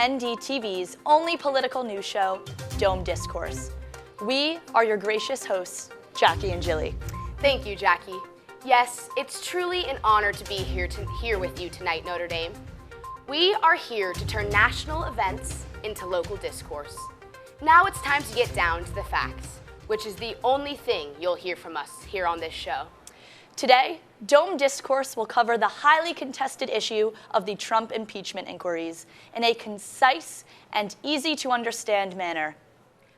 Ndtv's only political news show, Dome Discourse. We are your gracious hosts, Jackie and Jillie. Thank you, Jackie. Yes, it's truly an honor to be here with you tonight, Notre Dame. We are here to turn national events into local discourse. Now it's time to get down to the facts, which is the only thing you'll hear from us here on this show. Today, Dome Discourse will cover the highly contested issue of the Trump impeachment inquiries in a concise and easy-to-understand manner.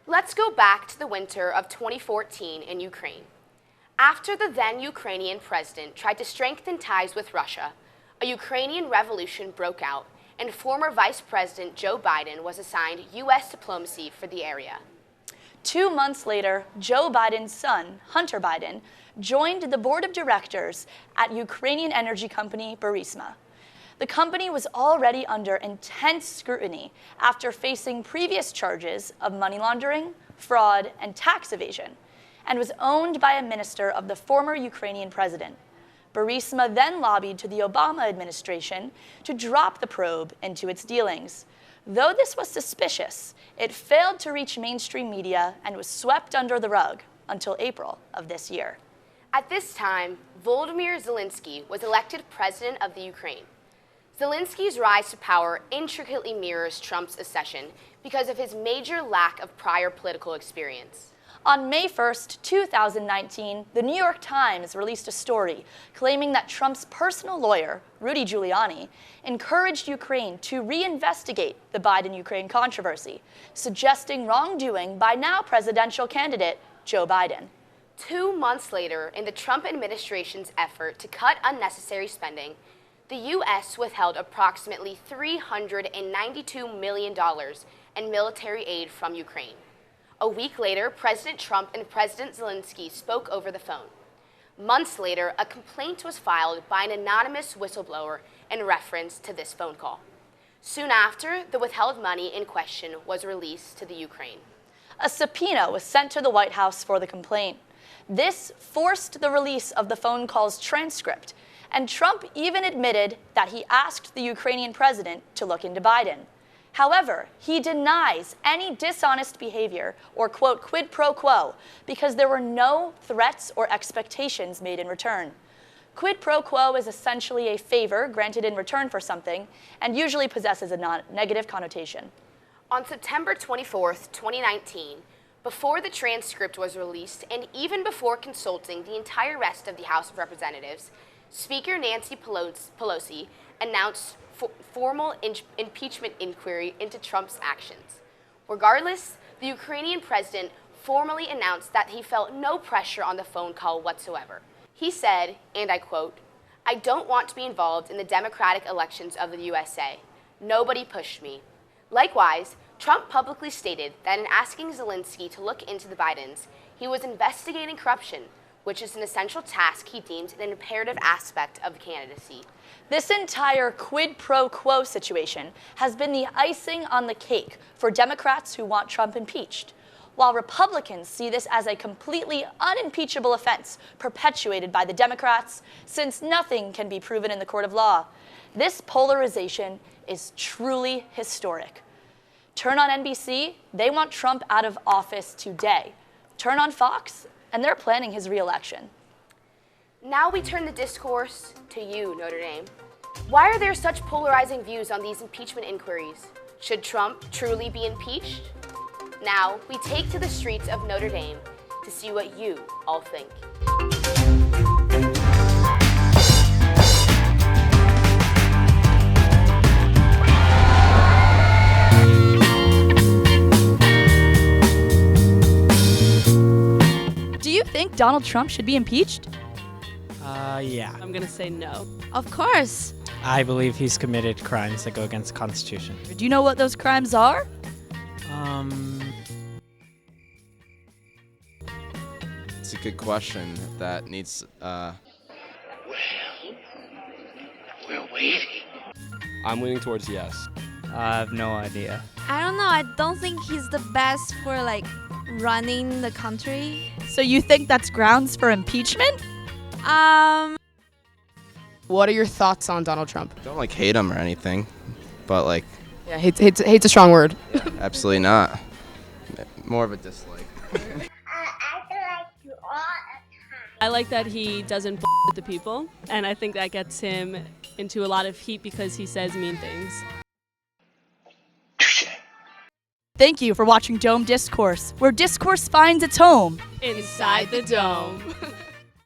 Let's go back to the winter of 2014 in Ukraine. After the then Ukrainian president tried to strengthen ties with Russia, a Ukrainian revolution broke out, and former Vice President Joe Biden was assigned U.S. diplomacy for the area. 2 months later, Joe Biden's son, Hunter Biden, joined the board of directors at Ukrainian energy company Burisma. The company was already under intense scrutiny after facing previous charges of money laundering, fraud, and tax evasion, and was owned by a minister of the former Ukrainian president. Burisma then lobbied to the Obama administration to drop the probe into its dealings. Though this was suspicious, it failed to reach mainstream media and was swept under the rug until April of this year. At this time, Volodymyr Zelensky was elected president of the Ukraine. Zelensky's rise to power intricately mirrors Trump's accession because of his major lack of prior political experience. On May 1st, 2019, the New York Times released a story claiming that Trump's personal lawyer, Rudy Giuliani, encouraged Ukraine to reinvestigate the Biden-Ukraine controversy, suggesting wrongdoing by now presidential candidate Joe Biden. 2 months later, in the Trump administration's effort to cut unnecessary spending, the U.S. withheld approximately $392 million in military aid from Ukraine. A week later, President Trump and President Zelensky spoke over the phone. Months later, a complaint was filed by an anonymous whistleblower in reference to this phone call. Soon after, the withheld money in question was released to the Ukraine. A subpoena was sent to the White House for the complaint. This forced the release of the phone call's transcript, and Trump even admitted that he asked the Ukrainian president to look into Biden. However, he denies any dishonest behavior or, quote, quid pro quo, because there were no threats or expectations made in return. Quid pro quo is essentially a favor granted in return for something and usually possesses a negative connotation. On September 24th, 2019, before the transcript was released and even before consulting the entire rest of the House of Representatives, Speaker Nancy Pelosi announced formal impeachment inquiry into Trump's actions. Regardless, the Ukrainian president formally announced that he felt no pressure on the phone call whatsoever. He said, and I quote, "I don't want to be involved in the democratic elections of the USA. Nobody pushed me." Likewise, Trump publicly stated that in asking Zelensky to look into the Bidens, he was investigating corruption, which is an essential task he deemed an imperative aspect of the candidacy. This entire quid pro quo situation has been the icing on the cake for Democrats who want Trump impeached, while Republicans see this as a completely unimpeachable offense perpetuated by the Democrats, since nothing can be proven in the court of law. This polarization is truly historic. Turn on NBC, they want Trump out of office today. Turn on Fox, and they're planning his re-election. Now we turn the discourse to you, Notre Dame. Why are there such polarizing views on these impeachment inquiries? Should Trump truly be impeached? Now we take to the streets of Notre Dame to see what you all think. Do you think Donald Trump should be impeached? Yeah. I'm gonna say no. Of course. I believe he's committed crimes that go against the Constitution. Do you know what those crimes are? It's a good question that needs, Well, we're waiting. I'm leaning towards yes. I have no idea. I don't know. I don't think he's the best for running the country. So you think that's grounds for impeachment? What are your thoughts on Donald Trump? don't hate him or anything, but Yeah, hate's a strong word. Absolutely not. More of a dislike. I like that he doesn't with the people, and I think that gets him into a lot of heat because he says mean things. Thank you for watching Dome Discourse, where discourse finds its home. Inside the dome.